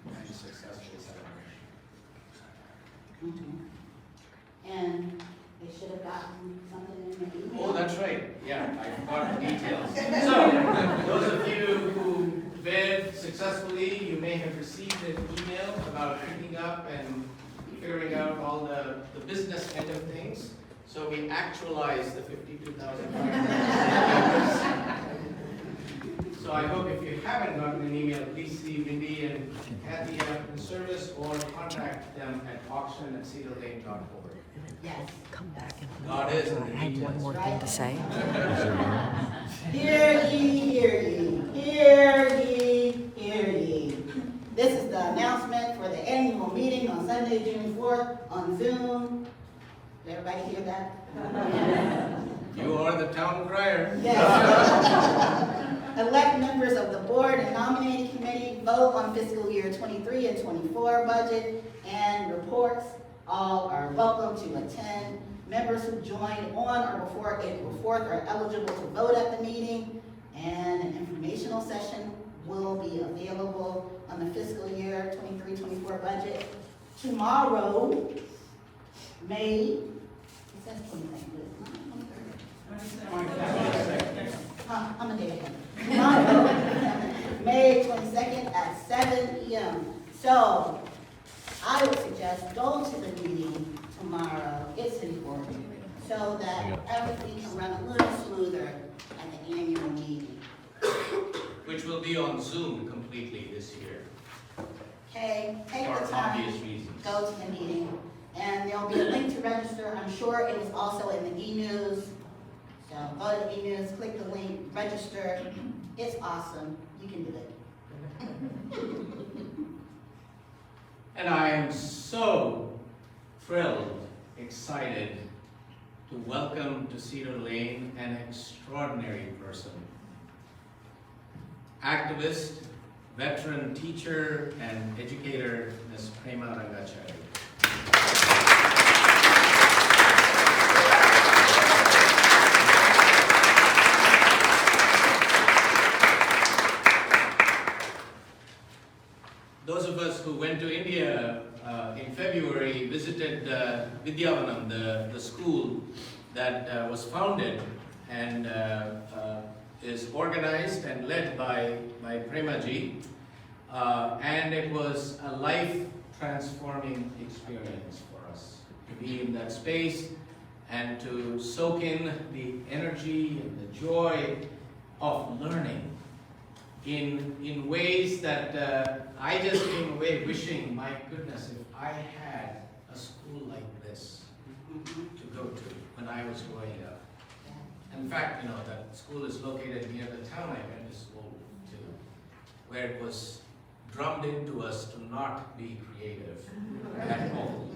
and successful celebration. And they should have gotten something in the email. Oh, that's right. Yeah, I forgot the details. So, those of you who read successfully, you may have received an email about picking up and figuring out all the business end of things. So we actualized the 52,500. So I hope if you haven't gotten an email, please see Wendy and Kathy after the service or contact them at auction@cedarlane.org. Yes. Come back and God is in I the had one details. more thing to say. Hear ye, hear ye, hear ye, hear ye. This is the announcement for the annual meeting on Sunday, June 4th on Zoom. Did everybody hear that? You are the town crier. Yes. Elect members of the board and nominating committee, vote on fiscal year 23 and 24 budget and reports. All are welcome to attend. Members who joined on or before April 4th are eligible to vote at the meeting, and an informational session will be available on the fiscal year 23-24 budget tomorrow, May, it says 22nd, I'm a day ahead. Tomorrow, May 22nd at 7 p.m. So, I would suggest go to the meeting tomorrow. It's important, so that everything can run a little smoother at the annual meeting. Which will be on Zoom completely this year, Okay, take for the time, obvious reasons. go to the meeting, and there'll be a link to register. I'm sure it was also in the e-news. So go to the e-news, click the link, register. It's awesome. You can do it. And I am so thrilled, excited to welcome to Cedar Lane an extraordinary person. Activist, veteran teacher, and educator, Ms. Prema Rangachary. Those of us who went to India in February visited Vidya Vanam, the school that was founded and is organized and led by Prema ji. And it was a life-transforming experience for us to be in that space and to soak in the energy and the joy of learning in ways that I just came away wishing, my goodness, if I had a school like this to go to when I was growing up. In fact, that school is located near the town I went to school to, where it was drummed into us to not be creative at all.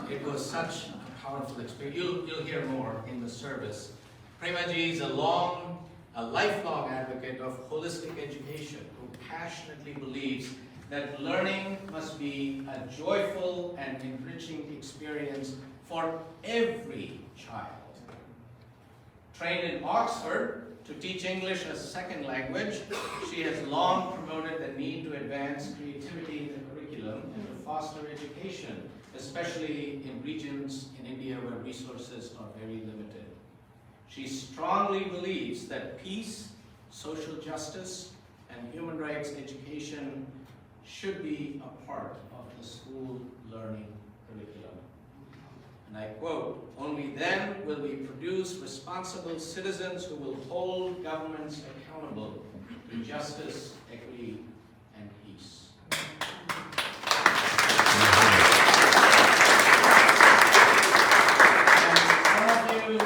It was such a powerful experience. You'll hear more in the service. Prema ji is a lifelong advocate of holistic education who passionately believes that learning must be a joyful and enriching experience for every child. Trained in Oxford to teach English as a second language, she has long promoted the need to advance creativity in the curriculum and to foster education, especially in regions in India where resources are very limited. She strongly believes that peace, social justice, and human rights education should be a part of the school learning curriculum. And I quote, "Only then will we produce responsible citizens who will hold governments accountable to justice, equity, and peace." And some of you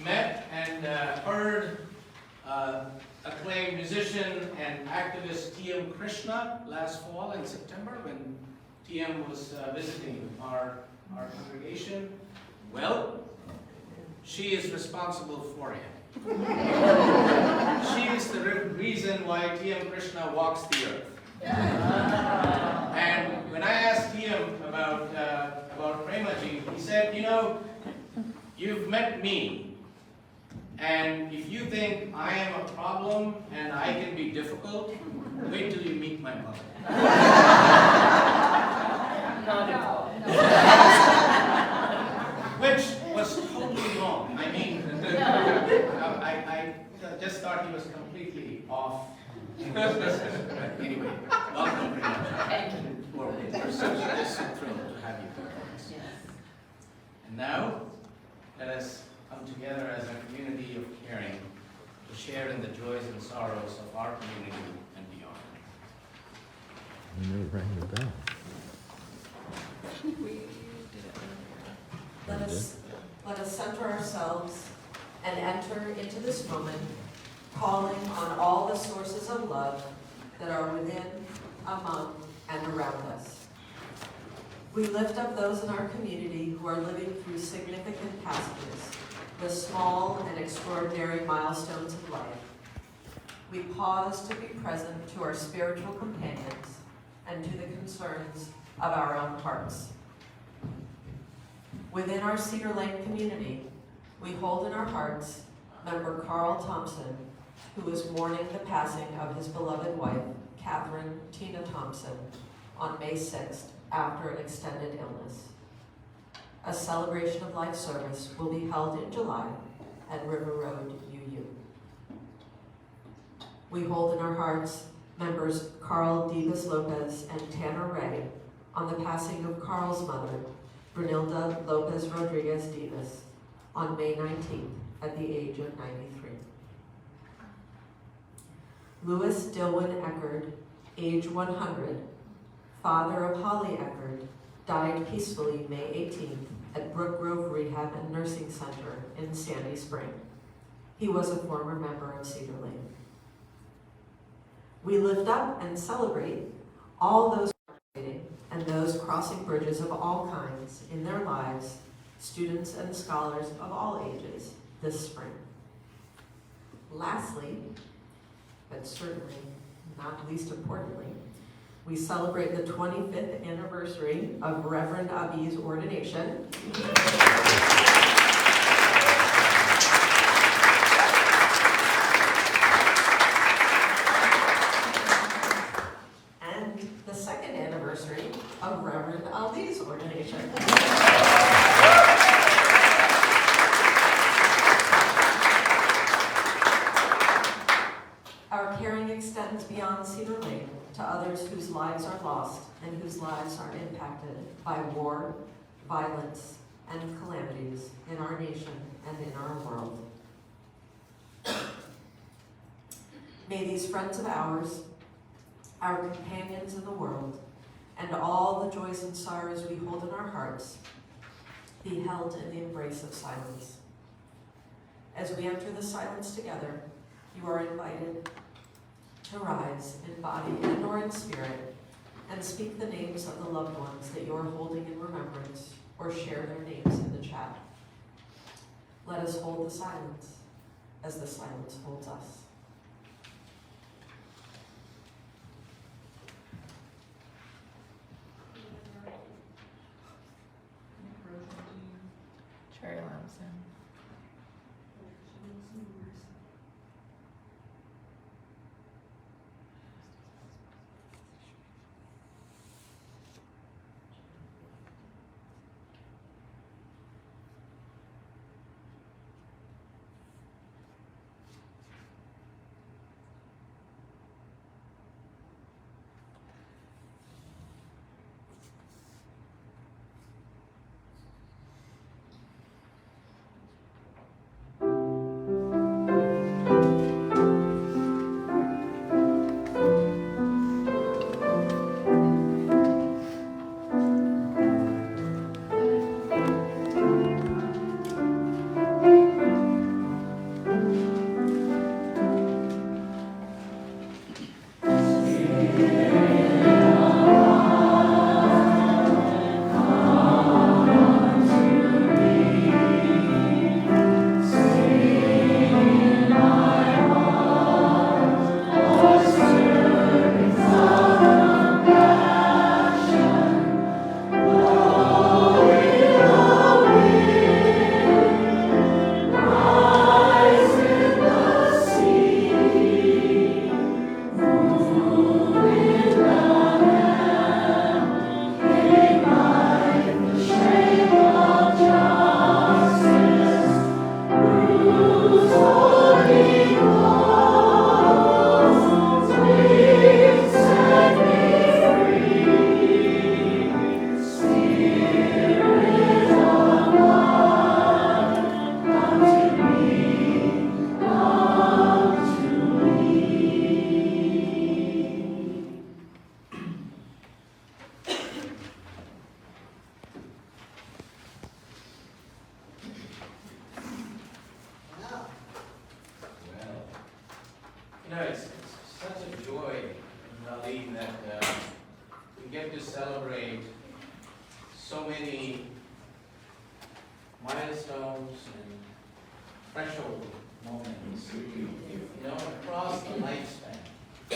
met and heard acclaimed musician and activist T.M. Krishna last fall in September when T.M. was visiting our congregation. Well, she is responsible for him. She is the reason why T.M. Krishna walks the earth. And when I asked T.M. about Prema ji, he said, "You've met me, And if you think I am a problem and I can be difficult, wait till you meet my mother. Which was totally wrong. I mean, I just thought he was completely off. Anyway, welcome, Prema. Thank you. We're so thrilled to have you here. And now, let us come together as a community of caring to share in the joys and sorrows of our community and beyond. I knew it rang the bell. Let us center ourselves and enter into this moment, calling on all the sources of love that are within, among, and around us. We lift up those in our community who are living through significant passages, the small and extraordinary milestones of life. We pause to be present to our spiritual companions and to the concerns of our own hearts. Within our Cedar Lane community, we hold in our hearts member Carl Thompson, who is mourning the passing of his beloved wife, Catherine Tina Thompson, on May 6th after an extended illness. A celebration of life service will be held in July at River Road, UU. We hold in our hearts members Carl Divas Lopez and Tanner Ray on the passing of Carl's mother, Brunilda Lopez Rodriguez Divas, on May 19th at the age of 93. Louis Dilwyn Eckerd, age 100, father of Holly Eckerd, died peacefully May 18th at Brook Grove Rehab and Nursing Center in Sandy Spring. He was a former member of Cedar Lane. We lift up and celebrate all those and those crossing bridges of all kinds in their lives, students and scholars of all ages, this spring. Lastly, but certainly not least importantly, we celebrate the 25th anniversary of Reverend Abi's ordination. And the second anniversary of Reverend Ali's ordination. Our caring extends beyond Cedar Lane to others whose lives are lost and whose lives are impacted by war, violence, and calamities in our nation and in our world. May these friends of ours, our companions in the world, and all the joys and sorrows we hold in our hearts be held in the embrace of silence. As we enter the silence together, you are invited to rise in body and or in spirit and speak the names of the loved ones that you are holding in remembrance or share their names in the chat. Let us hold the silence as the silence holds us. Cherry Lamson. that we get to celebrate so many milestones and threshold moments, across the lifespan. I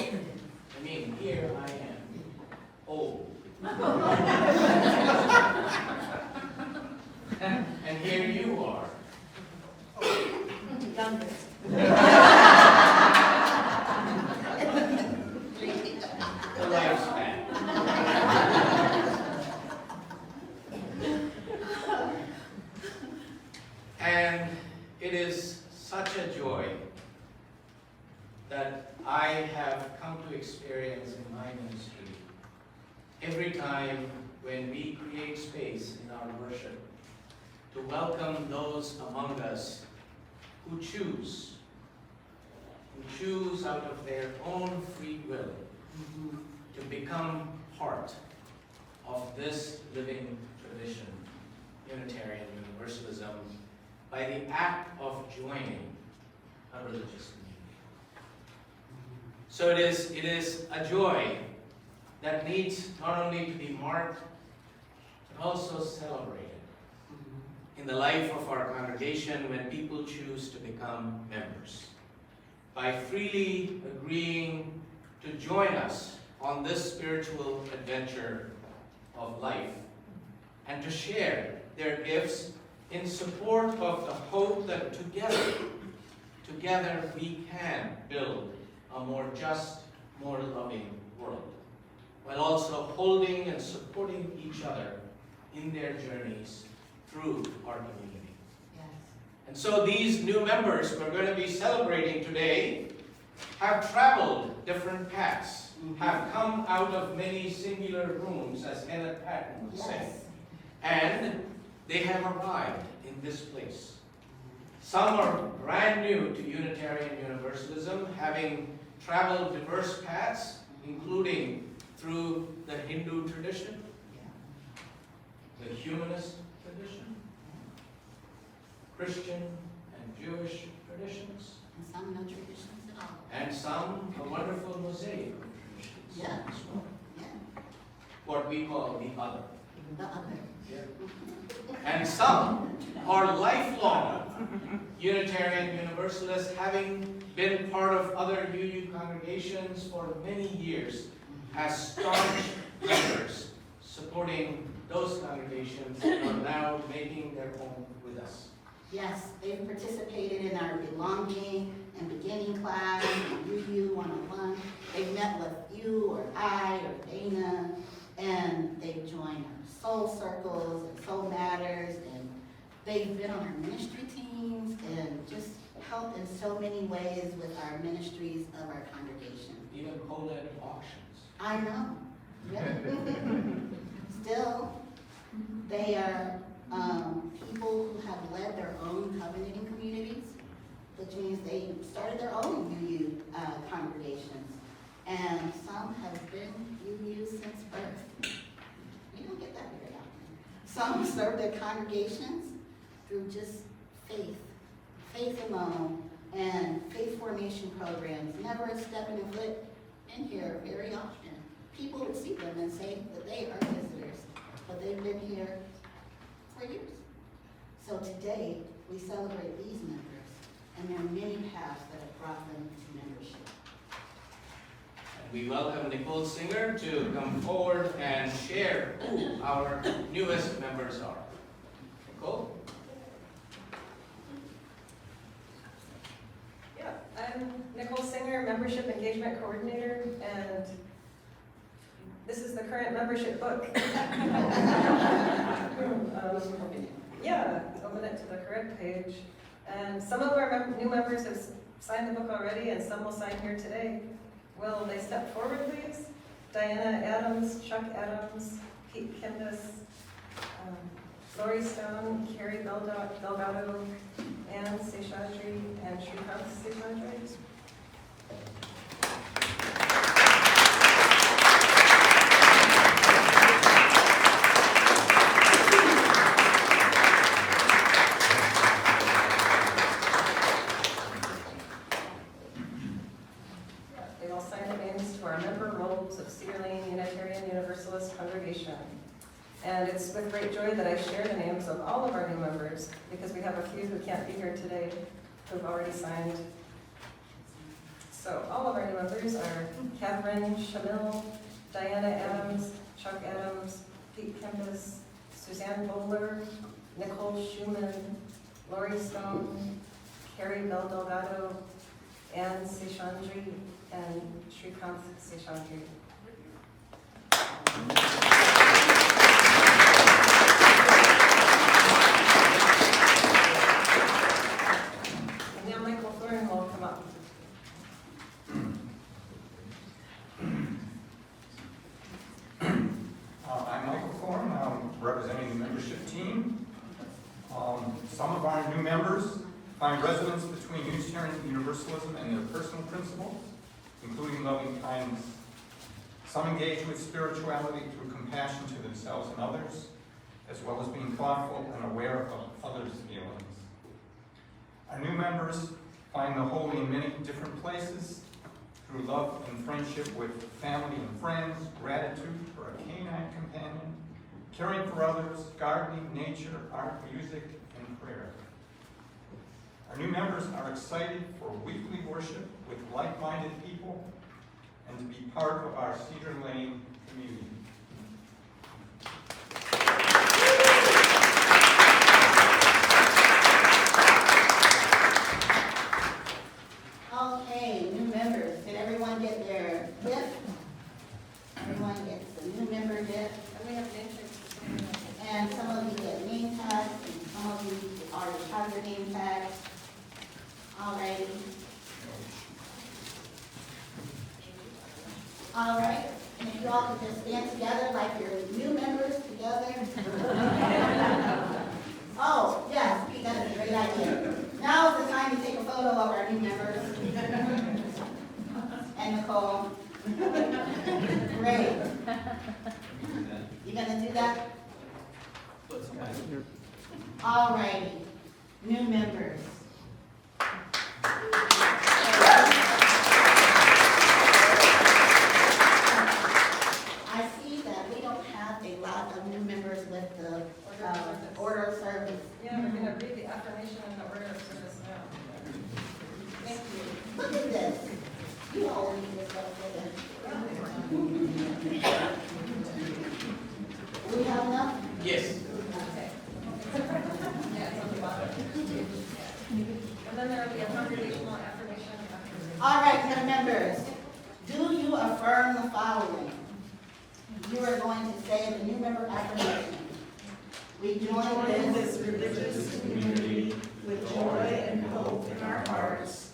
mean, here I am, old. And here you are. Youngest. The lifespan. And it is such a joy that I have come to experience in my ministry every time when we create space in our worship to welcome those among us who choose out of their own free will to become part of this living tradition, Unitarian Universalism, by the act of joining a religious community. So it is a joy that needs not only to be marked, but also celebrated in the life of our congregation when people choose to become members, by freely agreeing to join us on this spiritual adventure of life and to share their gifts in support of the hope that together we can build a more just, more loving world, while also holding and supporting each other in their journeys through our community. Yes. And so these new members we're going to be celebrating today have traveled different paths, have come out of many singular rooms, as Emmett Patton would say, and they have arrived in this place. Some are brand new to Unitarian Universalism, having traveled diverse paths, including through the Hindu tradition, the humanist tradition, Christian and Jewish traditions, And some no traditions at all. and some a wonderful mosaic of traditions Yeah. as well. Yeah. What we call the other. The other. And some are lifelong Unitarian Universalists, having been part of other UU congregations for many years as staunch members, supporting those congregations and are now making their home with us. Yes, they've participated in our belonging and beginning class, UU 101. They've met with you or I or Dana, and they've joined our soul circles and soul matters, and they've been on our ministry teams and just helped in so many ways with our ministries of our congregation. Even co-led auctions. I know. Yeah. Still, they are people who have led their own covenanting communities, which means they started their own UU congregations. And some have been UU since birth. You don't get that very often. Some serve their congregations through just faith alone, and faith formation programs, never stepping a foot in here very often. People would see them and say that they are visitors, but they've been here for years. So today, we celebrate these members, and there are many paths that have brought them to membership. And we welcome Nicole Singer to come forward and share who our newest members are. Nicole? Yeah, I'm Nicole Singer, Membership Engagement Coordinator, and this is the current membership book. Yeah, open it to the correct page. And some of our new members have signed the book already, and some will sign here today. Will they step forward, please? Diana Adams, Chuck Adams, Pete Kindis, Lori Stone, Carrie Delgado, Ann Seshadri, and Shrikant Seshadri. They all signed their names to our member rolls of CR congregation. And it's with great joy that I share the names of all of our new members, because we have a few who can't be here today who've already signed. So all of our new members are Catherine Shamil, Diana Adams, Chuck Adams, Pete Kempis, Suzanne Bowler, Nicole Schumann, Lori Stone, Carrie Bell Delgado, Anne Seshandri, and Srikanth Seshandri. And now Michael Thorne will come up. I'm Michael Thorne. I'm representing the membership team. Some of our new members find resonance between Unitarian Universalism and their personal principles, including loving kindness. Some engage with spirituality through compassion to themselves and others, as well as being thoughtful and aware of others' feelings. Our new members find the holy in many different places, through love and friendship with family and friends, gratitude for a canine companion, caring for others, gardening, nature, art, music, and prayer. Our new members are excited for weekly worship with like-minded people and to be part of our Cedar Lane community. Okay, new members. Did everyone get their gift? Everyone gets the new member gift. And we have name tags. And some of you get name tags, and some of you already have your name tags. Alrighty. All right, and if you all could just stand together like your new members together. Oh, yes, that is a great idea. Now is the time to take a photo of our new members. And Nicole. Great. You gonna do that? All righty, new members. I see that we don't have a lot of new members with the order of service. Yeah, we're going to read the affirmation and the order of service now. Thank you. Look at this. You all need this up there. Do we have enough? Yes. Okay. Yeah, it's on the bottom. And then there will be a congregational affirmation after. All right, new members. Do you affirm the following? You are going to say the new member affirmation. We join In this this religious community with joy and hope in our hearts,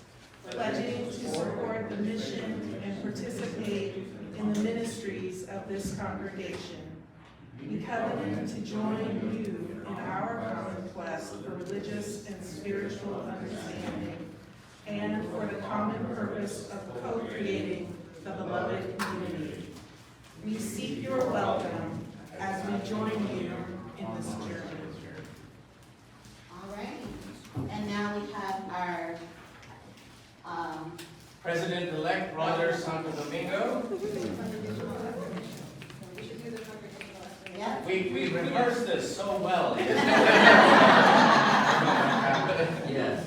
pledging to support the mission and participate in the ministries of this congregation. We covenant to join you in our common quest for religious and spiritual understanding, and for the common purpose of co-creating the beloved community. We seek your welcome as we join you in this journey. All right. And now we have our President-elect Roger Santo Domingo. We should do the congregational affirmation. yeah. We rehearsed this so well. Yes.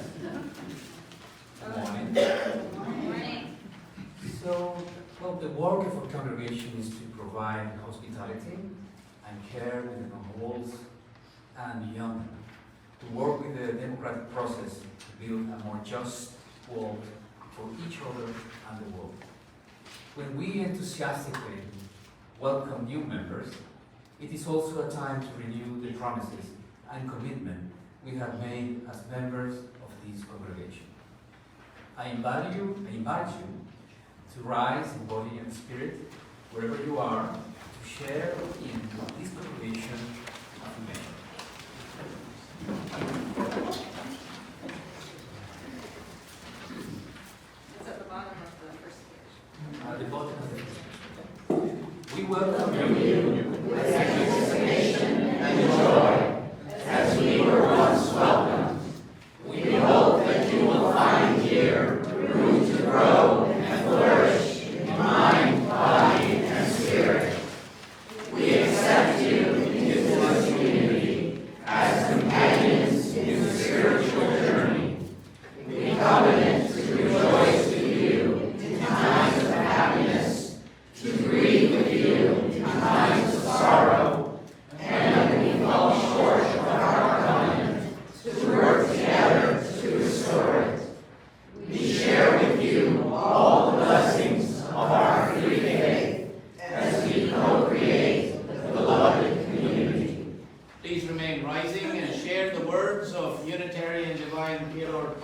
Morning. So, well, the work of a congregation is to provide hospitality and care within the walls and beyond, to work with the democratic process to build a more just world for each other and the world. When we enthusiastically welcome new members, it is also a time to renew the promises and commitment we have made as members of this congregation. I invite you to rise in body and spirit, wherever you are, to share in this congregation affirmation. It's at the bottom of the first page. At the bottom of the first. We welcome you with anticipation and joy, as we were once welcomed. We hope that you will find here room to grow and flourish in mind, body, and spirit. We accept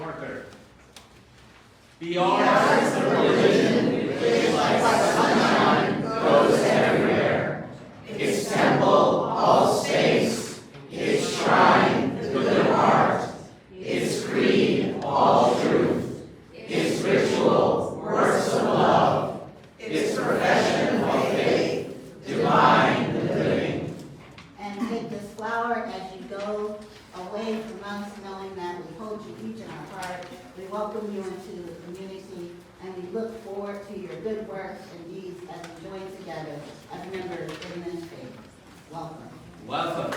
marker. Be ours the religion which like sunshine goes everywhere. Its temple, all space, its shrine, the good heart, its creed, all truth, its ritual, works of love, its profession of faith, divine living. And take this flower as you go away from us, knowing that we hold you each in our heart. We welcome you into the community, and we look forward to your good works and deeds as we join together as members in this faith. Welcome. Welcome.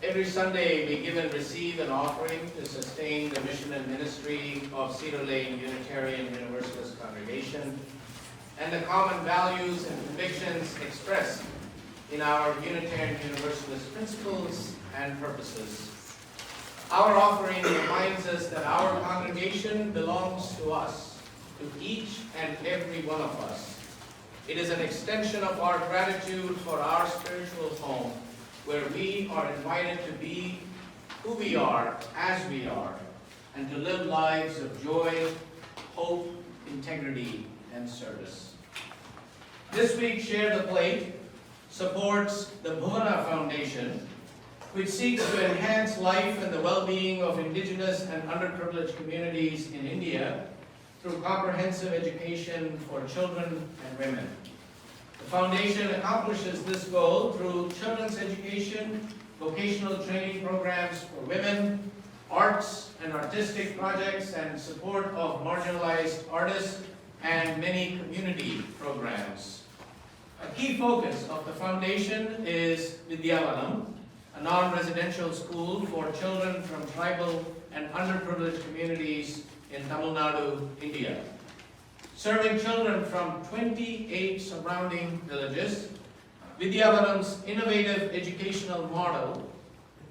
Every Sunday, we give and receive an offering to sustain the mission and ministry of Cedar Lane Unitarian Universalist Congregation and the common values and convictions expressed in our Unitarian Universalist principles and purposes. Our offering reminds us that our congregation belongs to us, to each and every one of us. It is an extension of our gratitude for our spiritual home, where we are invited to be who we are as we are, and to live lives of joy, hope, integrity, and service. This week, Share the Plate supports the Bhuvana Foundation, which seeks to enhance life and the well-being of indigenous and underprivileged communities in India through comprehensive education for children and women. The foundation accomplishes this goal through children's education, vocational training programs for women, arts and artistic projects, and support of marginalized artists, and many community programs. A key focus of the foundation is Vidya Vanam, a non-residential school for children from tribal and underprivileged communities in Tamil Nadu, India. Serving children from 28 surrounding villages, Vidya Vanam's innovative educational model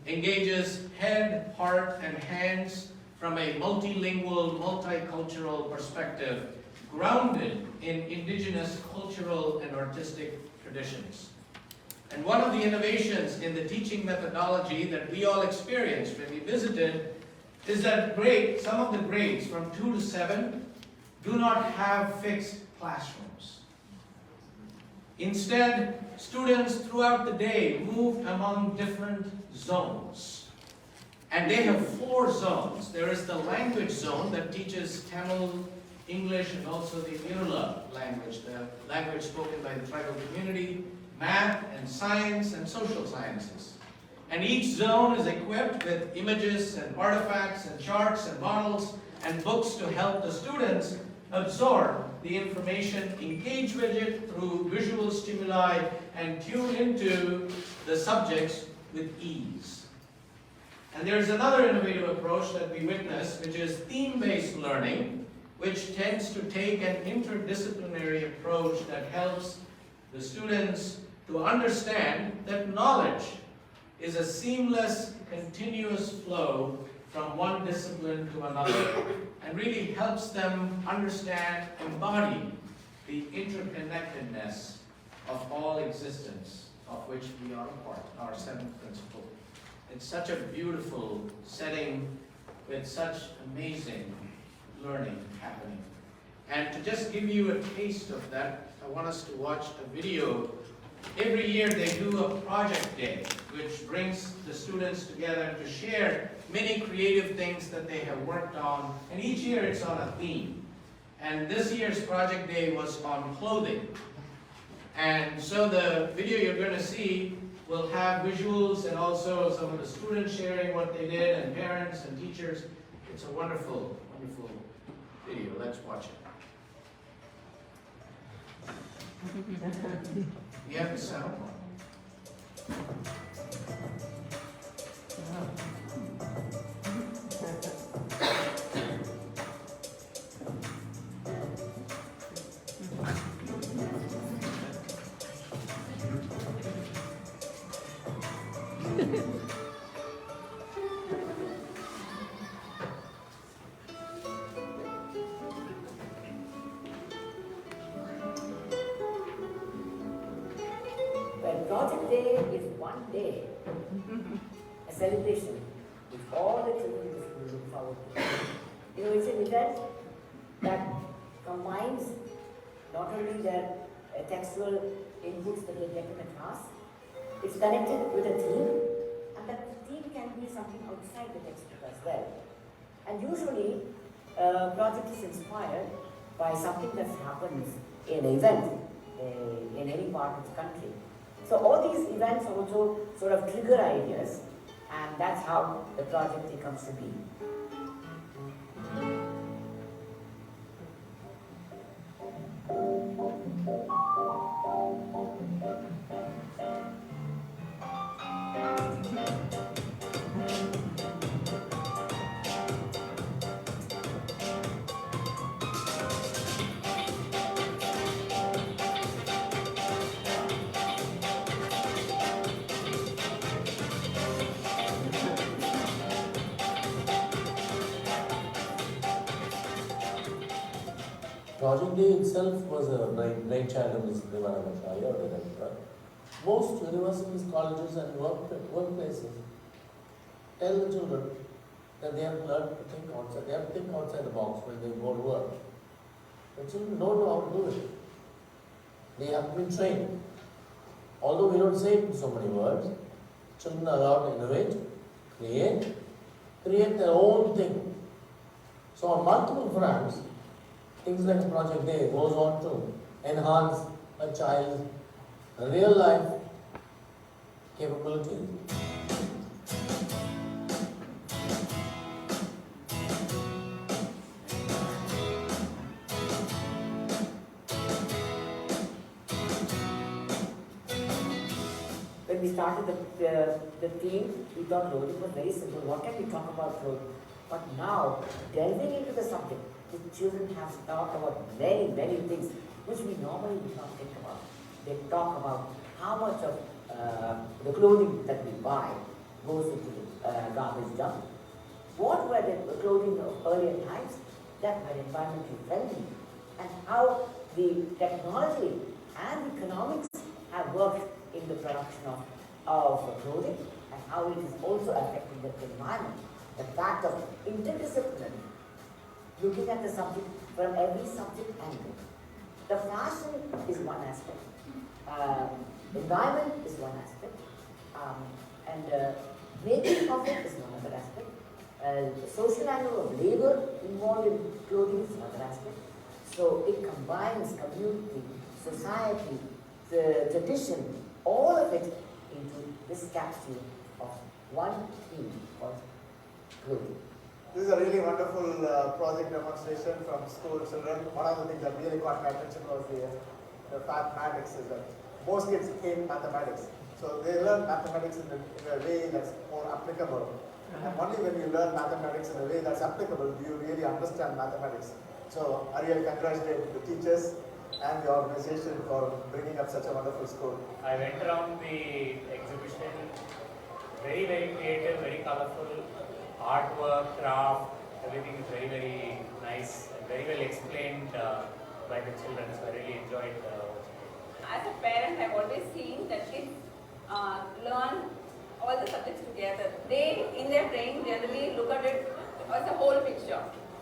engages head, heart, and hands from a multilingual, multicultural perspective, grounded in indigenous cultural and artistic traditions. And one of the innovations in the teaching methodology that we all experienced when we visited is that some of the grades from 2 to 7 do not have fixed classrooms. Instead, students throughout the day move among different zones. And they have 4 zones. There is the language zone that teaches Tamil, English, and also the Mirula language, the language spoken by the tribal community, math and science and social sciences. And each zone is equipped with images and artifacts and charts and models and books to help the students absorb the information, engage with it through visual stimuli, and tune into the subjects with ease. And there's another innovative approach that we witness, which is theme-based learning, which tends to take an interdisciplinary approach that helps the students to understand that knowledge is a seamless, continuous flow from one discipline to another, and really helps them understand, embody the interconnectedness of all existence, of which we are a part, our 7th principle. It's such a beautiful setting with such amazing learning happening. And to just give you a taste of that, I want us to watch a video. Every year they do a project day, which brings the students together to share many creative things that they have worked on, and each year it's on a theme. And this year's project day was on clothing. And so the video you're going to see will have visuals and also some of the students sharing what they did, and parents and teachers. It's a wonderful, wonderful video. Let's watch it. You have the sound. Well, Project Day is one day, a celebration which all the children in the school look forward to. You know, it's an event that combines not only their textual inputs that they get in the class, it's connected with a theme, and that theme can be something outside the textbook as well. And usually, project is inspired by something that happens in an event in any part of the country. So all these events also sort of trigger ideas, and that's how the project comes to be. Project Day itself was a brainchild of Mr. Prema Rangachary, or the director. Most universities, colleges and workplaces tell the children that they have learned to think outside, they have to think outside the box when they go to work. The children don't know how to do it. They have to be trained. Although we don't say it in so many words, children are allowed to innovate, create their own thing. So on multiple fronts, things like Project Day goes on to enhance a child's real life capabilities. When we started the theme, we thought clothing was very simple. What can we talk about clothing? But now, delving into the subject, the children have talked about many, many things which we normally do not think about. They talk about how much of the clothing that we buy goes into the garbage dump. What were the clothing of earlier times that were environmentally friendly, and how the technology and economics have worked in the production of clothing, and how it is also affecting the environment. The fact of interdisciplinary, looking at the subject from every subject angle. The fashion is one aspect, environment is one aspect, and making of it is one other aspect. The social angle of labor involved in clothing is another aspect. So it combines community, society, the tradition, all of it into this capsule of one theme called clothing. This is a really wonderful project demonstration from school children. One of the things that really caught my attention was the mathematics. Is that most kids hate mathematics. So they learn mathematics in a way that's more applicable. And only when you learn mathematics in a way that's applicable do you really understand mathematics. So I really congratulate the teachers and the organization for bringing up such a wonderful school. I went around the exhibition, very, very creative, very colorful. Artwork, craft, everything is very, very nice and very well explained by the children. So I really enjoyed watching. As a parent, I've always seen that kids learn all the subjects together. They, in their brain, generally look at it as a whole picture.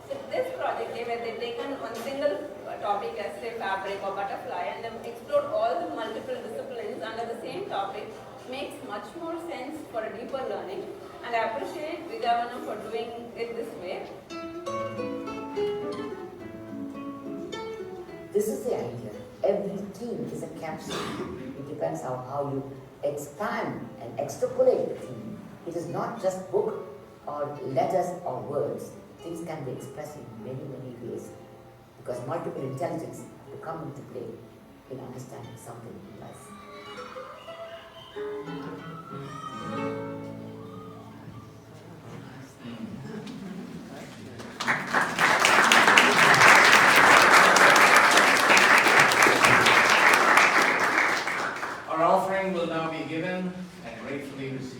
So this project, where they've taken one single topic as say fabric or butterfly and then explored all the multiple disciplines under the same topic, makes much more sense for a deeper learning. And I appreciate Vidya Vanam for doing it this way. This is the idea. Every theme is a capsule. It depends on how you expand and extrapolate the theme. It is not just book or letters or words. Things can be expressed in many, many ways because multiple intelligence will come into play. in understanding something in life. Our offering will now be given and gratefully received.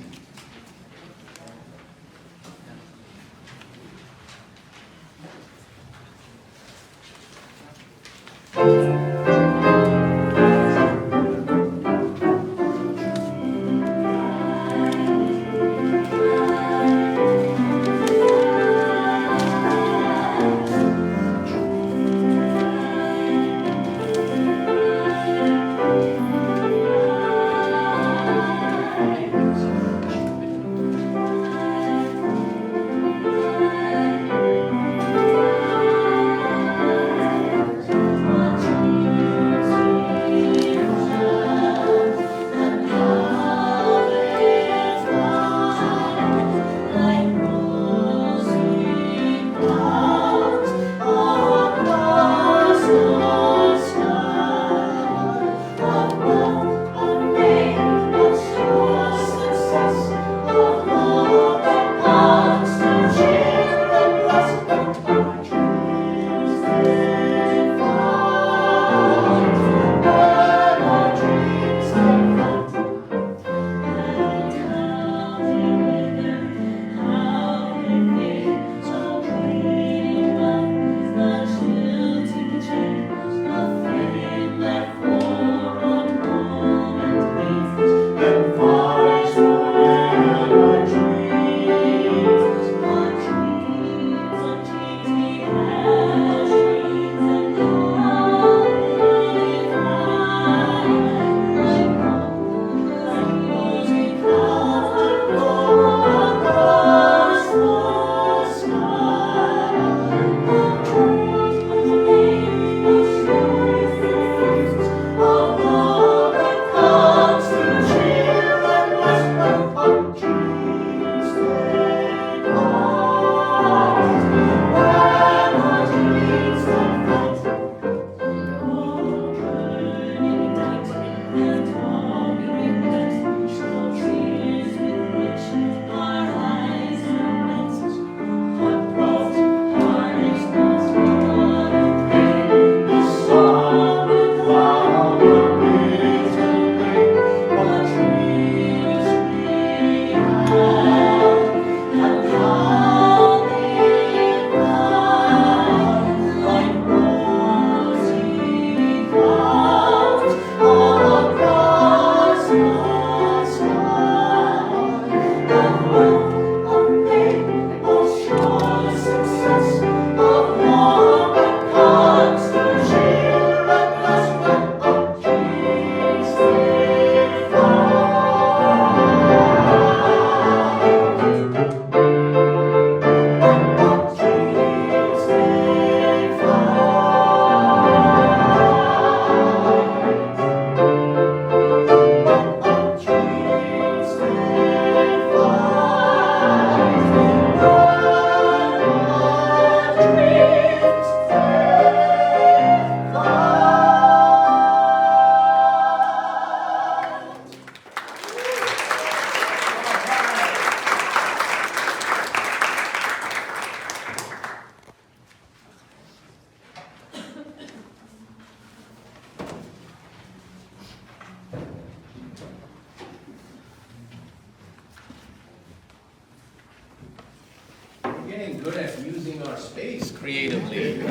Getting good at using our space creatively.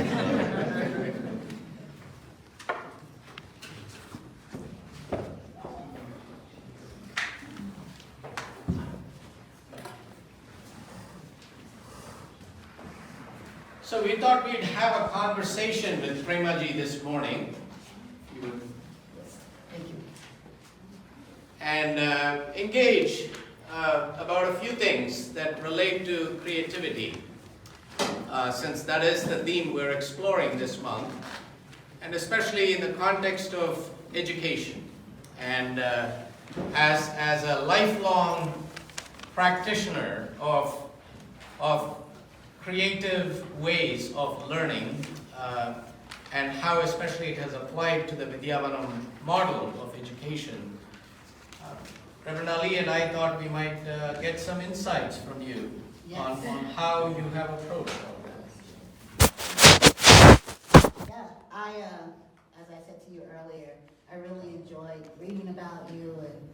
So we thought we'd have a conversation with Premaji this morning. Thank you. And engage about a few things that relate to creativity, since that is the theme we're exploring this month, and especially in the context of education. And as a lifelong practitioner of creative ways of learning, and how especially it has applied to the Vidya Vanam model of education. Reverend Ali and I thought we might get some insights from you on how you have approached all that. Yeah, as I said to you earlier, I really enjoyed reading about you and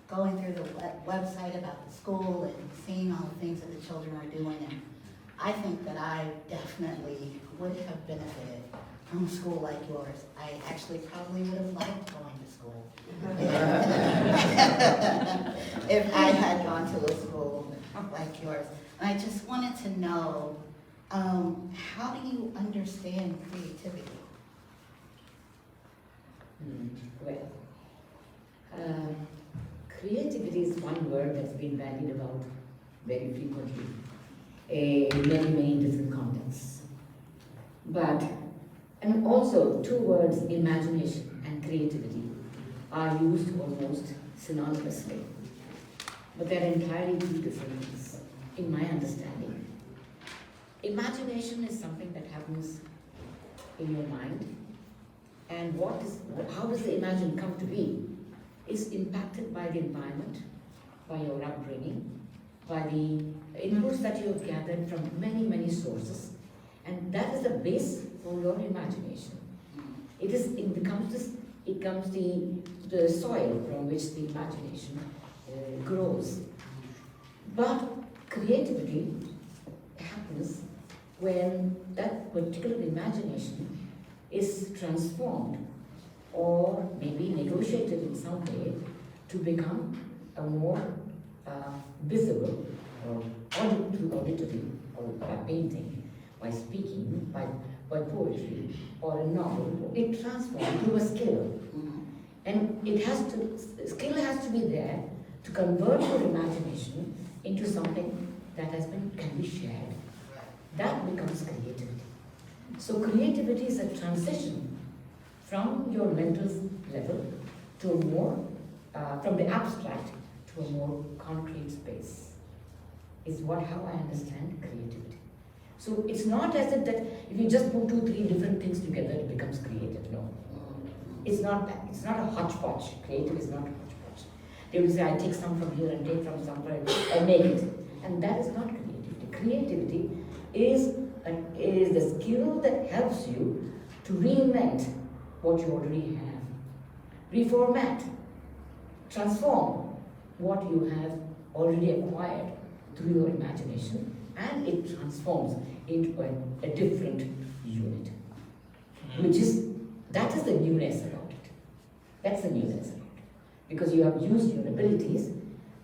going through the website about the school and seeing all the things that the children are doing. And I think that I definitely would have benefited from a school like yours. I actually probably would have liked going to school if I had gone to a school like yours. And I just wanted to know, how do you understand creativity? Well, creativity is one word that's been bandied about very frequently in many different contexts. And also two words, imagination and creativity, are used almost synonymously. But they're entirely two different things, in my understanding. Imagination is something that happens in your mind, and how does the imagination come to be? Is impacted by the environment, by your upbringing, by the inputs that you have gathered from many sources, and that is the base for your imagination. It becomes the soil from which the imagination grows. But creativity happens when that particular imagination is transformed or maybe negotiated in some way to become a more visible or auditory, or by painting, by speaking, by poetry, or a novel. It transforms into a skill. And skill has to be there to convert your imagination into something that can be shared. That becomes creativity. So creativity is a transition from your mental level to a more, from the abstract to a more concrete space, is how I understand creativity. So it's not as if that if you just put 2-3 different things together, it becomes creative. No. It's not that. It's not a hodgepodge. Creative is not a hodgepodge. They will say, I take some from here and take from somewhere and make it. And that is not creativity. Creativity is the skill that helps you to reinvent what you already have, reformat, transform what you have already acquired through your imagination, and it transforms into a different unit, that is the newness about it. That's the newness about it. Because you have used your abilities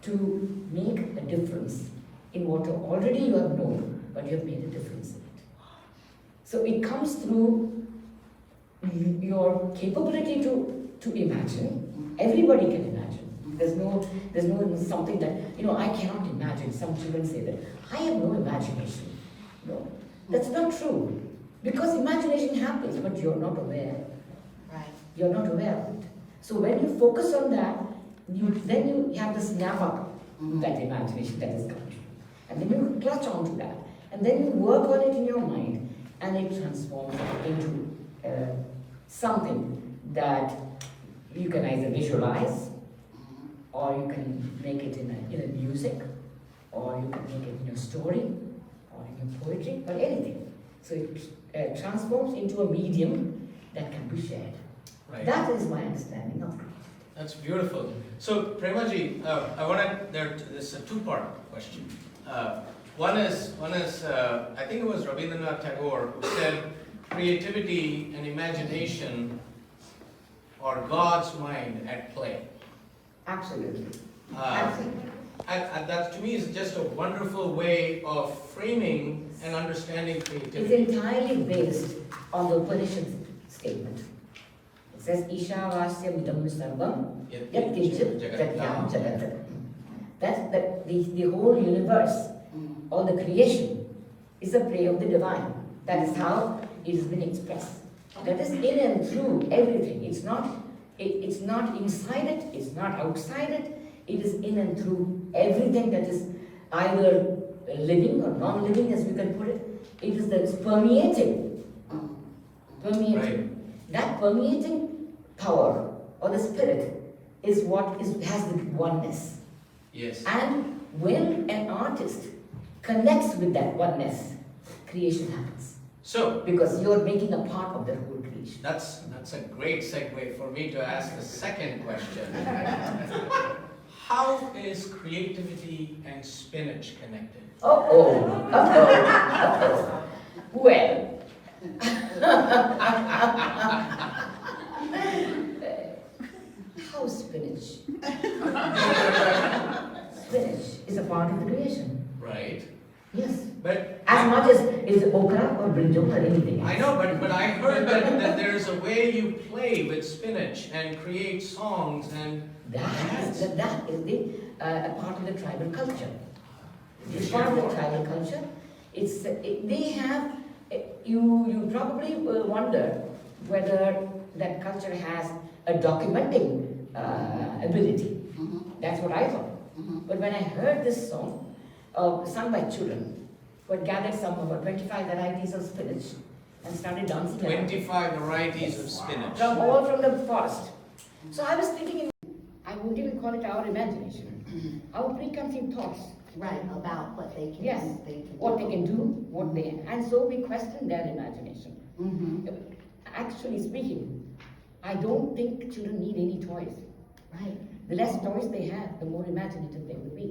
to make a difference in what already you have known, but you have made a difference in it. So it comes through your capability to imagine. Everybody can imagine. There's no something that, I cannot imagine. Some children say that, I have no imagination. No, that's not true. Because imagination happens, but you're not aware. Right. You're not aware of it. So when you focus on that, then you have to snap up that imagination that is coming. And then you clutch onto that. And then you work on it in your mind, and it transforms into something that you can either visualize, or you can make it in a music, or you can make it in your story, or in your poetry, or anything. So it transforms into a medium that can be shared. Right. That is my understanding of it. That's beautiful. So, Premaji, this is a two-part question. One is I think it was Rabindranath Tagore who said, creativity and imagination are God's mind at play. Absolutely. And that to me is just a wonderful way of framing and understanding creativity. It's entirely based on the Upanishad statement. It says, Isha Vasya Midam Sarvam Yat Kinchit Jatyam Jagat. That's the whole universe, all the creation, is a play of the divine. That is how it has been expressed. That is in and through everything. It's not inside it, it's not outside it. It is in and through everything that is either living or non-living, as we can put it. It is permeating permeating. Right. That permeating power or the spirit is what has the oneness. Yes. And when an artist connects with that oneness, creation happens. So, Because you're making a part of the whole creation. that's a great segue for me to ask the second question. How is creativity and spinach connected? Well, how spinach? Spinach is a part of the creation. Right. Yes. But As much as it's okra or brinjal or anything else. I know, but I heard that there's a way you play with spinach and create songs and That is a part of the tribal culture. It's Share part of the more. tribal culture. They have, you probably will wonder whether that culture has a documenting ability. That's what I thought. But when I heard this song, sung by children, who had gathered some about 25 varieties of spinach and started dancing around. 25 varieties of spinach. All from the forest. So I was thinking, I would even call it our imagination, our preconceived thoughts. Right, about what they can, Yes, what they can do, and so we question their imagination. Actually speaking, I don't think children need any toys. Right. The less toys they have, the more imaginative they will be.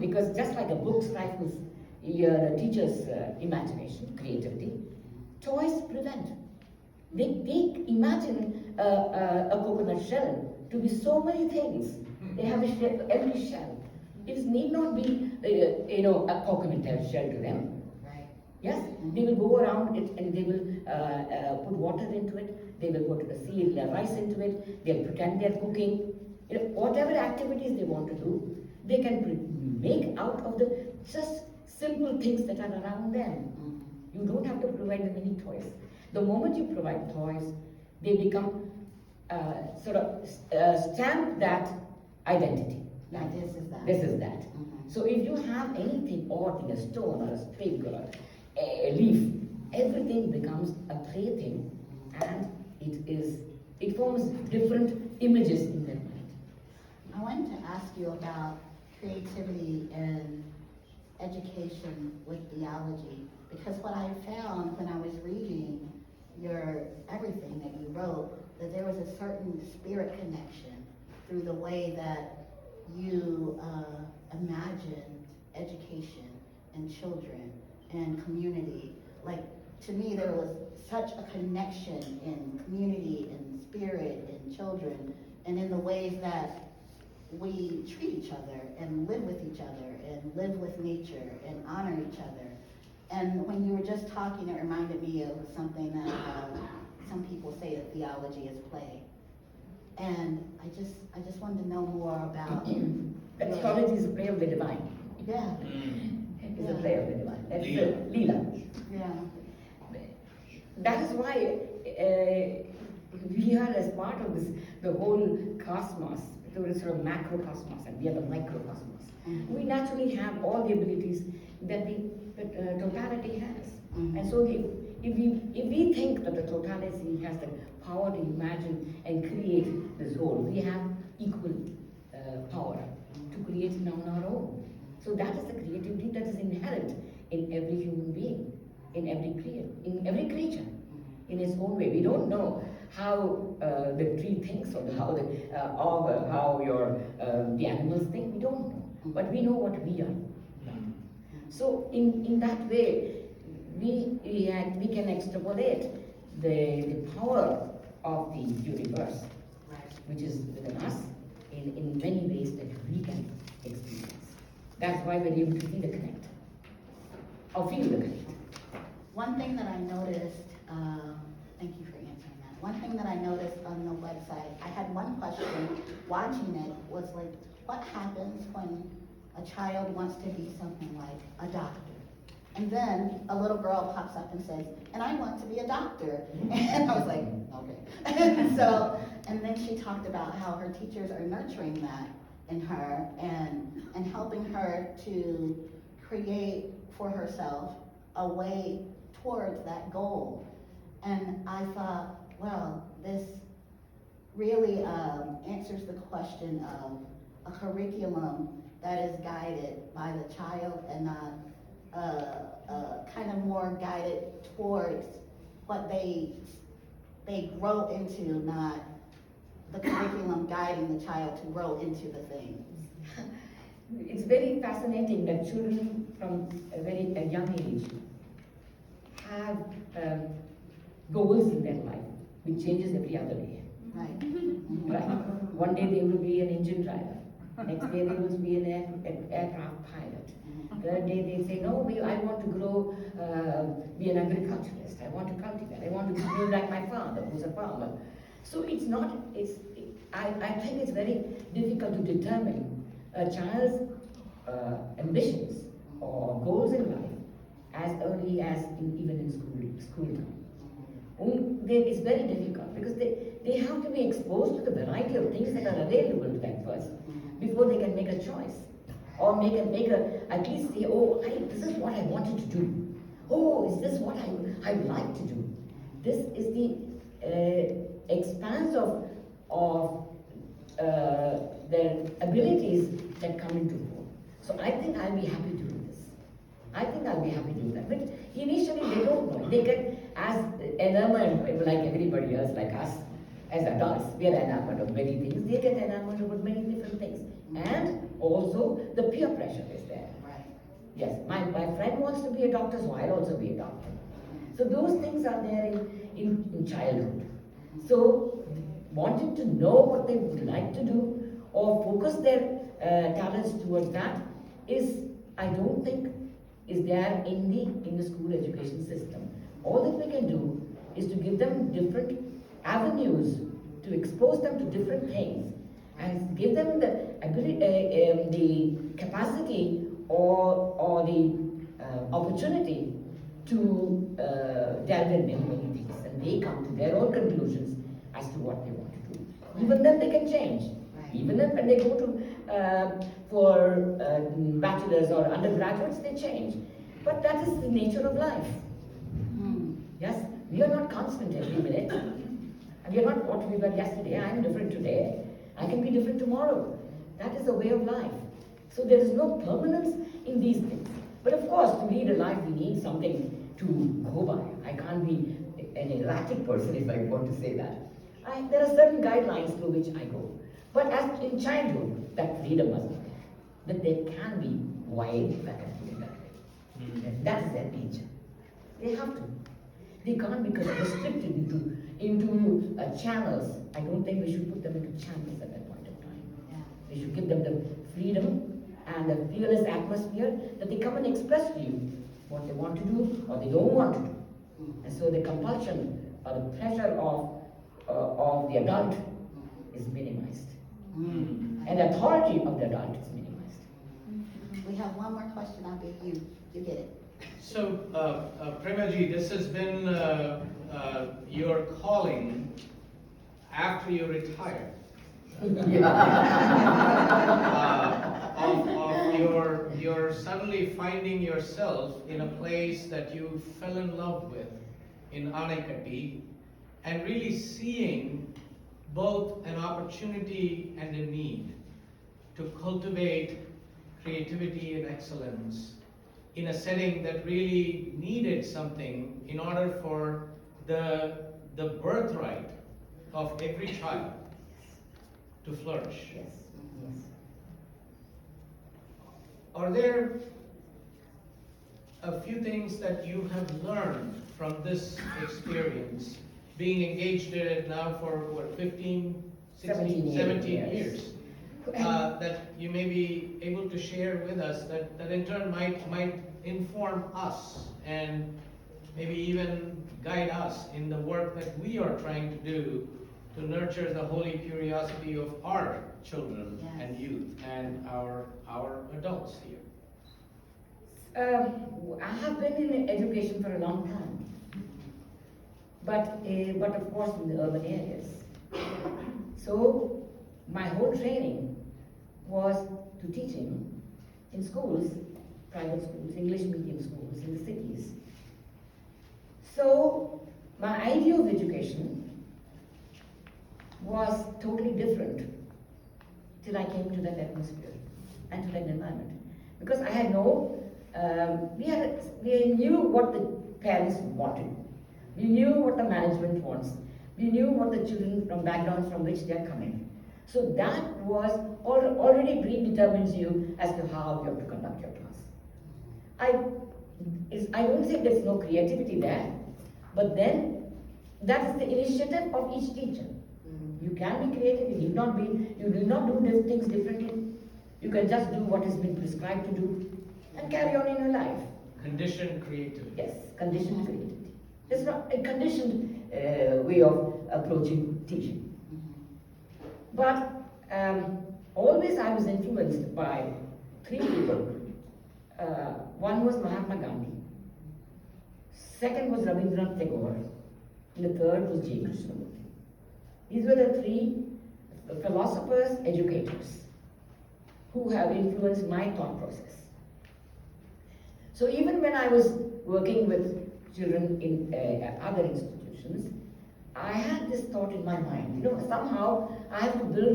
Because just like a book stifles your teacher's imagination, creativity, toys prevent. They imagine a coconut shell to be so many things. They have a shell, every shell. It need not be, a coconut shell to them. Right. Yes, they will go around it and they will put water into it. They will go to the sea, rice into it. They'll pretend they're cooking. Whatever activities they want to do, they can make out of the just simple things that are around them. You don't have to provide them any toys. The moment you provide toys, they become stamp that identity. Like this is that. This is that. So if you have anything odd in a stone or a sprig or a leaf, everything becomes a plaything, and it forms different images in their mind. I wanted to ask you about creativity and education with theology, because what I found when I was reading everything that you wrote, that there was a certain spirit connection through the way that you imagined education and children and community. Like, to me, there was such a connection in community and spirit and children, and in the ways that we treat each other and live with each other and live with nature and honor each other. And when you were just talking, it reminded me of something that some people say that theology is play. And I just wanted to know more about that theology is a play of the divine. Yeah. It's a play of the divine. That's Leela. Yeah. That is why we are as part of this, the whole cosmos. There is sort of macrocosmos and we are the microcosmos. We naturally have all the abilities that the totality has. And so if we think that the totality has the power to imagine and create this whole, we have equal power to create it on our own. So that is the creativity that is inherent in every human being, in every creature, in its own way. We don't know how the tree thinks or how the animals think. We don't know, but we know what we are. So in that way, we can extrapolate the power of the universe, which is within us, in many ways that we can experience. That's why we're able to see the connect, or feel the connect. One thing that I noticed, thank you for answering that. One thing that I noticed on the website, I had one question watching it, was like, what happens when a child wants to be something like a doctor? And then a little girl pops up and says, and I want to be a doctor. And I was like, okay. And then she talked about how her teachers are nurturing that in her and helping her to create for herself a way towards that goal. And I thought, well, this really answers the question of a curriculum that is guided by the child and not kind of more guided towards what they grow into, not the curriculum guiding the child to grow into the thing. It's very fascinating that children from a very young age have goals in their life, which changes every other day. Right. Right. One day they will be an engine driver. Next day they will be an aircraft pilot. Third day they say, no, I want to grow, be an agriculturist. I want to cultivate. I want to be like my father, who's a farmer. So it's not. I think it's very difficult to determine a child's ambitions or goals in life as early as even in school time. It's very difficult because they have to be exposed to the variety of things that are available to them first before they can make a choice or at least say, oh, this is what I wanted to do. Oh, is this what I would like to do? This is the expanse of their abilities that come into form. So I think I'll be happy doing this. I think I'll be happy doing that. But initially they don't know. They get as enamored, like everybody else, like us as adults. We are enamored of many things. They get enamored about many different things. And also the peer pressure is there. Right. Yes, my friend wants to be a doctor, so I'll also be a doctor. So those things are there in childhood. So wanting to know what they would like to do or focus their talents towards that is, I don't think, is there in the school education system. All that we can do is to give them different avenues, to expose them to different things, and give them the ability, the capacity or the opportunity to delve in many things, and they come to their own conclusions as to what they want to do. Even then they can change. Right. Even if when they go to for bachelors or undergraduates, they change. But that is the nature of life. Yes, we are not constant every minute. And we are not what we were yesterday. I am different today. I can be different tomorrow. That is the way of life. So there is no permanence in these things. But of course, to lead a life, we need something to go by. I can't be an erratic person if I want to say that. There are certain guidelines through which I go. But as in childhood, that freedom must be there. That there can be wild faculty in that way. That's their nature. They have to. They can't become restricted into channels. I don't think we should put them into channels at that point of time. Yeah. We should give them the freedom and the fearless atmosphere that they come and express to you what they want to do or they don't want to do. And so the compulsion or the pressure of the adult is minimized. And the authority of the adult is minimized. We have one more question. I'll give you. You get it. So, Premaji, this has been your calling after you retired. Of your suddenly finding yourself in a place that you fell in love with in Anaikatti, and really seeing both an opportunity and a need to cultivate creativity and excellence in a setting that really needed something in order for the birthright of every child to flourish. Yes. Yes. Are there a few things that you have learned from this experience, being engaged in it now for what, 15, 16, 17 years? That you may be able to share with us that in turn might inform us and maybe even guide us in the work that we are trying to do to nurture the holy curiosity of our children and youth and our adults here. I have been in education for a long time, but of course in the urban areas. So my whole training was to teaching in schools, private schools, English medium schools in the cities. So I idea of education was totally different till I came to that atmosphere and to that environment. Because I had no, we knew what the parents wanted. We knew what the management wants. We knew what the children from backgrounds from which they are coming. So that was already predetermines you as to how you have to conduct your class. I won't say there's no creativity there, but then that is the initiative of each teacher. You can be creative, you need not do things differently. You can just do what has been prescribed to do and carry on in your life. Conditioned creativity. Yes, conditioned creativity. It's not a conditioned way of approaching teaching. But always I was influenced by three people. One was Mahatma Gandhi, second was Rabindranath Tagore, and the third was J. Krishnamurti. These were the three philosophers, educators, who have influenced my thought process. So even when I was working with children in other institutions, I had this thought in my mind, somehow I have to build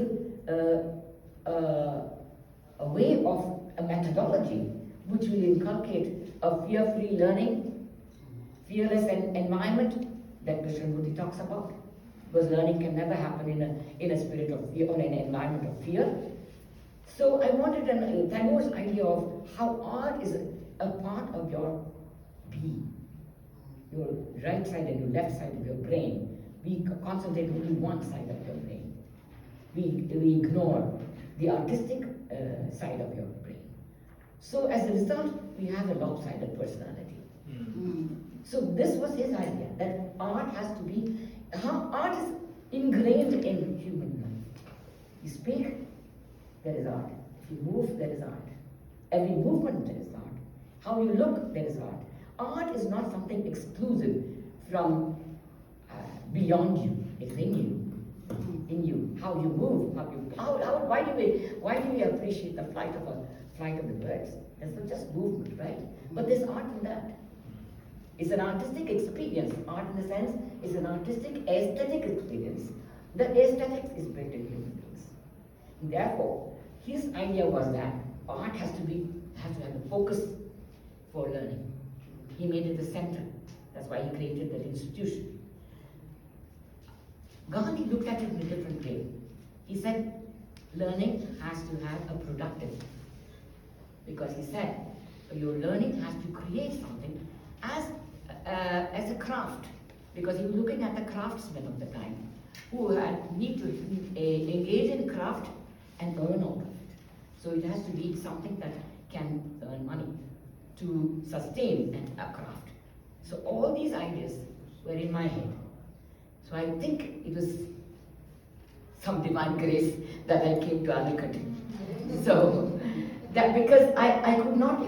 a way of a methodology which will inculcate a fear-free learning, fearless environment that Krishnamurti talks about. Because learning can never happen in a spirit of fear or in an environment of fear. So I wanted Tagore's idea of how art is a part of your being. Your right side and your left side of your brain. We concentrate only one side of your brain. We ignore the artistic side of your brain. So as a result, we have a lopsided personality. So this was his idea, that art has to be, art is ingrained in human life. You speak, there is art. If you move, there is art. Every movement, there is art. How you look, there is art. Art is not something exclusive from beyond you. It's in you. In you. How you move, why do we appreciate the flight of the birds? That's not just movement, right? But there's art in that. It's an artistic experience. Art in the sense is an artistic aesthetic experience. The aesthetics is built in human beings. And therefore, his idea was that art has to have a focus for learning. He made it the center. That's why he created that institution. Gandhi looked at it in a different way. He said, learning has to have a productive. Because he said, your learning has to create something as a craft. Because he was looking at the craftsmen of the time who need to engage in craft and earn out of it. So it has to be something that can earn money to sustain a craft. So all these ideas were in my head. So I think it was some divine grace that I came to Unacademy. So that because I could not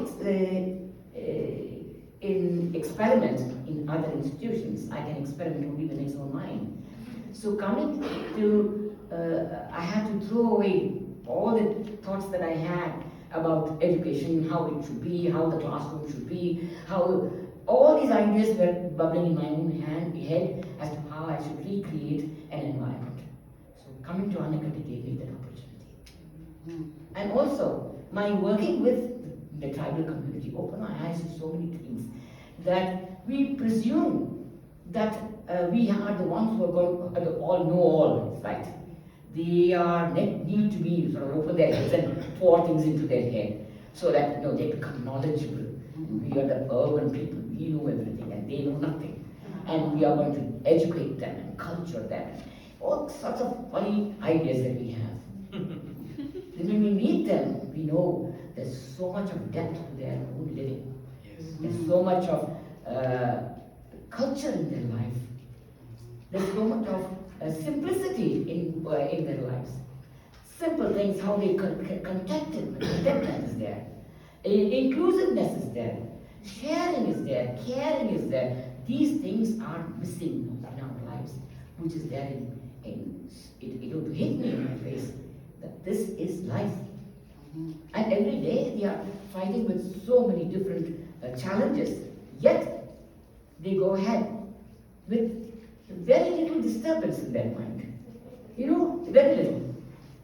experiment in other institutions. I can experiment only within his own mind. So coming to, I had to throw away all the thoughts that I had about education, how it should be, how the classroom should be, how all these ideas were bubbling in my own head as to how I should recreate an environment. So coming to Unacademy gave me that opportunity. And also, my working with the tribal community opened my eyes to so many things that we presume that we are the ones who are going to all know all, right? They need to be sort of open their heads and pour things into their head so that they become knowledgeable. We are the urban people, we know everything and they know nothing. And we are going to educate them and culture them. All sorts of funny ideas that we have. Then when we meet them, we know there's so much of depth to their own living. Yes. There's so much of culture in their life. There's so much of simplicity in their lives. Simple things, how they contentment is there. Inclusiveness is there. Sharing is there. Caring is there. These things are missing in our lives, which is there it hit me in my face that this is life. And every day they are fighting with so many different challenges, yet they go ahead with very little disturbance in their mind. You know, very little.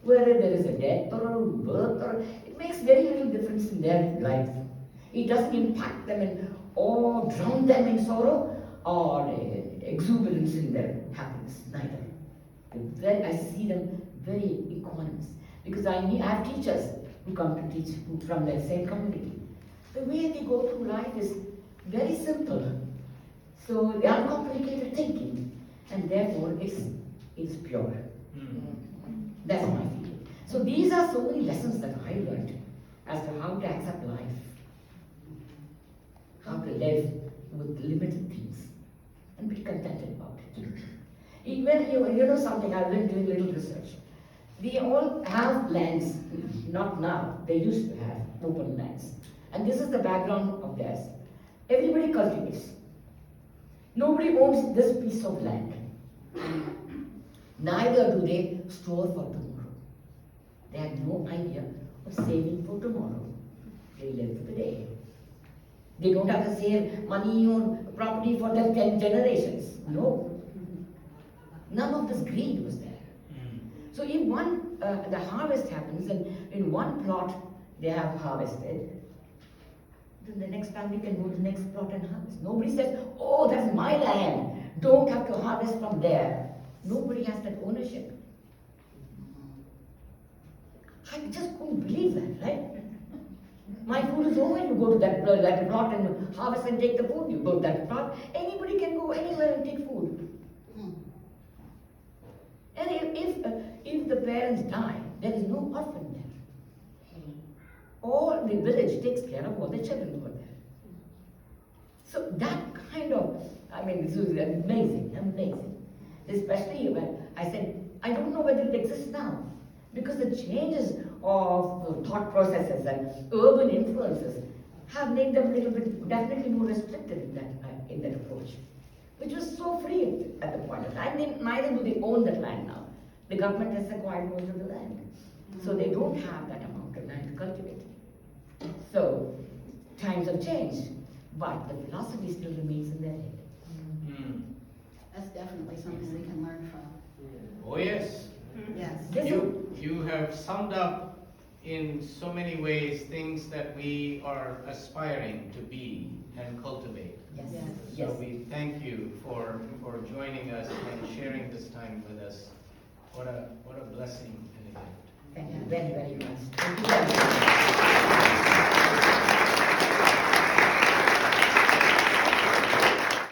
Whether there is a death or a birth, or it makes very little difference in their life. It doesn't impact them or drown them in sorrow or exuberance in their happiness, neither. I see them very equanimous. Because I have teachers who come to teach from the same community. The way they go through life is very simple. So they are uncomplicated thinking, and therefore it's pure. That's my feeling. So these are so many lessons that I learned as to how to accept life, how to live with limited things, and be contented about it. Even you know something, I've been doing a little research. We all have lands, not now, they used to have open lands. And this is the background of theirs. Everybody cultivates. Nobody owns this piece of land. Neither do they store for tomorrow. They have no idea of saving for tomorrow. They live for the day. They don't have to save money or property for their 10 generations. No. None of this greed was there. So if the harvest happens and in one plot they have harvested, then the next family can go to the next plot and harvest. Nobody says, oh, that's my land. Don't have to harvest from there. Nobody has that ownership. I just couldn't believe that, right? My food is over, you go to that plot and harvest and take the food. You go to that plot, anybody can go anywhere and take food. And if the parents die, there is no orphan there. All the village takes care of all the children who are there. So that kind of, this is amazing, amazing. Especially when I said, I don't know whether it exists now. Because the changes of thought processes and urban influences have made them a little bit definitely more restricted in that approach. Which was so free at the point of time. Neither do they own that land now. The government has acquired most of the land. So they don't have that amount of land to cultivate. So times have changed, but the philosophy still remains in their head. That's definitely something we can learn from. Oh yes. Yes. You have summed up in so many ways things that we are aspiring to be and cultivate. Yes. So we thank you for joining us and sharing this time with us. What a blessing and a gift. Thank you very, very much. Thank you very much.